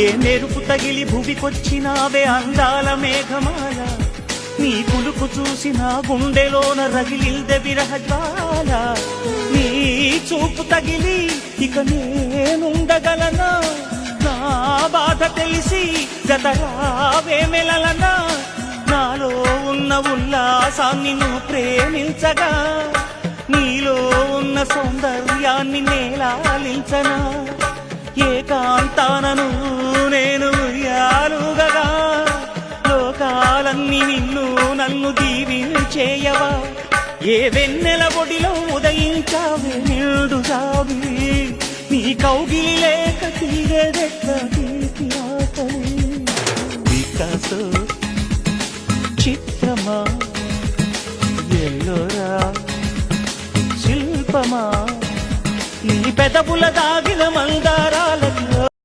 ఏ మెరుపు తగిలి భువికొచ్చినావే అందాల మేఘమాల, నీ కులుకు చూసి నా గుండెలోన రగిలిందె విరహజ్వాల. నీ చూపు తగిలి ఇక నేనుండగలనా, నా బాధ తెలిసి జతరావే మెలలనా. నాలో ఉన్న ఉల్లాసాన్ని నువ్వు ప్రేమించగా, నీలో ఉన్న సౌందర్యాన్ని నేలాలించనా. ఏకాంతానను నేను ఉయ్యాలుగగా, లోకాలన్నీ నిన్ను నన్ను దీవించేయవా. ఏ వెన్నెల ఒడిలో ఉదయించావే నిండు జాబిలి, నీ కౌగిలి లేక తీరేదెట్ల తీపి ఆకలి. వికాసో చిత్రమా ఎల్లోరా శిల్పమా, నీ పెదవుల దాగిన మందారాల